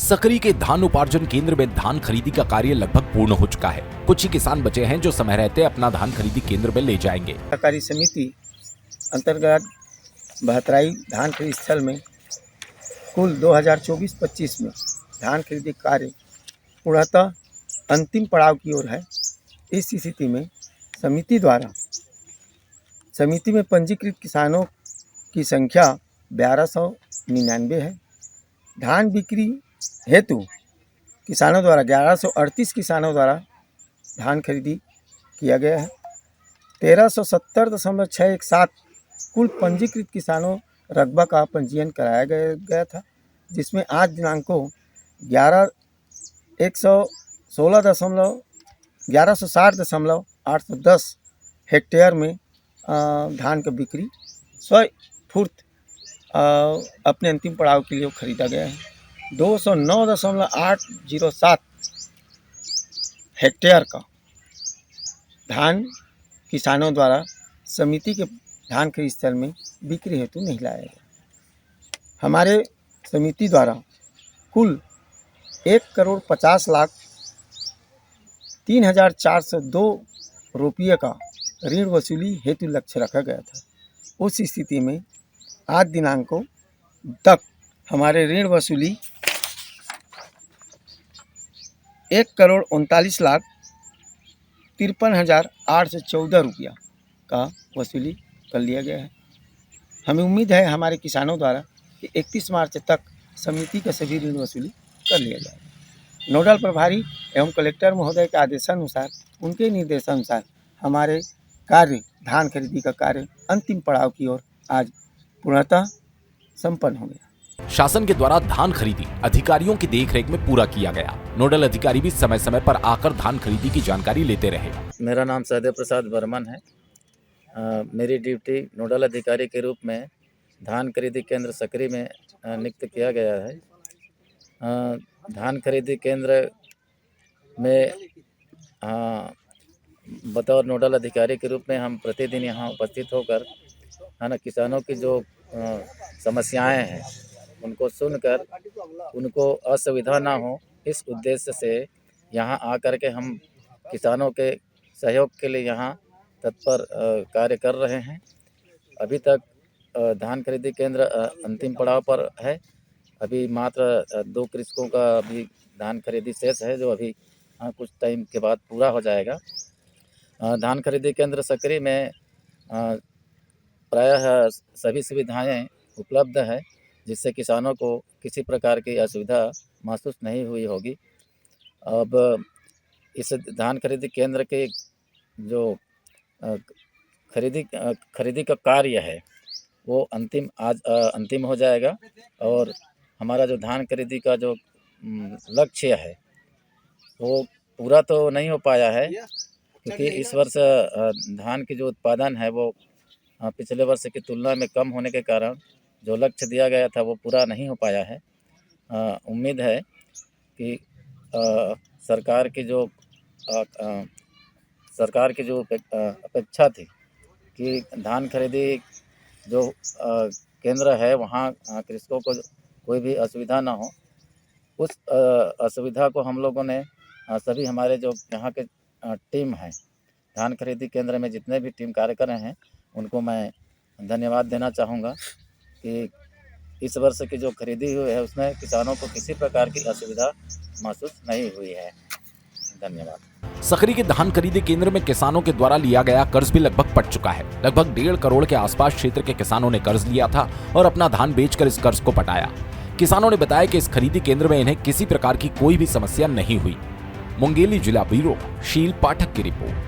सकरी के धान उपार्जन केंद्र में धान खरीदी का कार्य लगभग पूर्ण हो चुका है। कुछ ही किसान बचे हैं जो समय रहते अपना धान खरीदी केंद्र में ले जाएंगे। सहकारी समिति अंतर्गत बहतराई धान खरीद स्थल में कुल 2024-25 में धान खरीदी कार्य पूर्णतः अंतिम पड़ाव की ओर है। इस स्थिति में समिति में पंजीकृत किसानों की संख्या 1299 है। धान बिक्री हेतु किसानों द्वारा 1138 किसानों द्वारा धान खरीदी किया गया है। 1370.617 कुल पंजीकृत किसानों रकबा का पंजीयन कराया गया था, जिसमें आज दिनांक को 1160.810 हेक्टेयर में धान का बिक्री 100 फुट अपने अंतिम पड़ाव के लिए खरीदा गया है। 209.807 हेक्टेयर का धान किसानों द्वारा समिति के धान खरीद स्थल में बिक्री हेतु नहीं लाया गया। हमारे समिति द्वारा कुल 1,50,03,402 रुपये का ऋण वसूली हेतु लक्ष्य रखा गया था। उस स्थिति में आज दिनांक को तक हमारे ऋण वसूली 1,39,53,814 रुपया का वसूली कर लिया गया है। हमें उम्मीद है हमारे किसानों द्वारा कि 31 मार्च तक समिति का सभी ऋण वसूली कर लिया जाएगा। नोडल प्रभारी एवं कलेक्टर महोदय के आदेशानुसार, उनके निर्देशानुसार हमारे कार्य धान खरीदी का कार्य अंतिम पड़ाव की ओर आज पूर्णतः संपन्न हो गया। शासन के द्वारा धान खरीदी अधिकारियों की देखरेख में पूरा किया गया। नोडल अधिकारी भी समय समय पर आकर धान खरीदी की जानकारी लेते रहे। मेरा नाम सहदेव प्रसाद बर्मन है। मेरी ड्यूटी नोडल अधिकारी के रूप में धान खरीदी केंद्र सकरी में नियुक्त किया गया है। धान खरीदी केंद्र में बतौर नोडल अधिकारी के रूप में हम प्रतिदिन यहाँ उपस्थित होकर किसानों की जो समस्याएं हैं उनको सुनकर उनको असुविधा ना हो, इस उद्देश्य से यहाँ आकर के हम किसानों के सहयोग के लिए यहाँ तत्पर कार्य कर रहे हैं। अभी तक धान खरीदी केंद्र अंतिम पड़ाव पर है। अभी मात्र 2 कृषकों का अभी धान खरीदी शेष है, जो अभी कुछ टाइम के बाद पूरा हो जाएगा। धान खरीदी केंद्र सकरी में प्रायः सभी सुविधाएं उपलब्ध है, जिससे किसानों को किसी प्रकार की असुविधा महसूस नहीं हुई होगी। अब इस धान खरीदी केंद्र के जो खरीदी का कार्य है वो आज अंतिम हो जाएगा और हमारा जो धान खरीदी का जो लक्ष्य है वो पूरा तो नहीं हो पाया है, क्योंकि इस वर्ष धान की जो उत्पादन है वो पिछले वर्ष की तुलना में कम होने के कारण जो लक्ष्य दिया गया था वो पूरा नहीं हो पाया है। उम्मीद है कि सरकार की जो अपेक्षा थी कि धान खरीदी जो केंद्र है वहाँ कृषकों को कोई भी असुविधा ना हो, उस असुविधा को हम लोगों ने सभी हमारे जो यहाँ के टीम है धान खरीदी केंद्र में जितने भी टीम कार्य कर रहे हैं उनको मैं धन्यवाद देना चाहूँगा कि इस वर्ष की जो खरीदी हुई है उसमें किसानों को किसी प्रकार की असुविधा महसूस नहीं हुई है। धन्यवाद। सकरी के धान खरीदी केंद्र में किसानों के द्वारा लिया गया कर्ज भी लगभग पट चुका है। लगभग 1.5 करोड़ के आसपास क्षेत्र के किसानों ने कर्ज लिया था और अपना धान बेचकर इस कर्ज को पटाया। किसानों ने बताया कि इस खरीदी केंद्र में इन्हें किसी प्रकार की कोई भी समस्या नहीं हुई। मुंगेली जिला ब्यूरो शील पाठक की रिपोर्ट।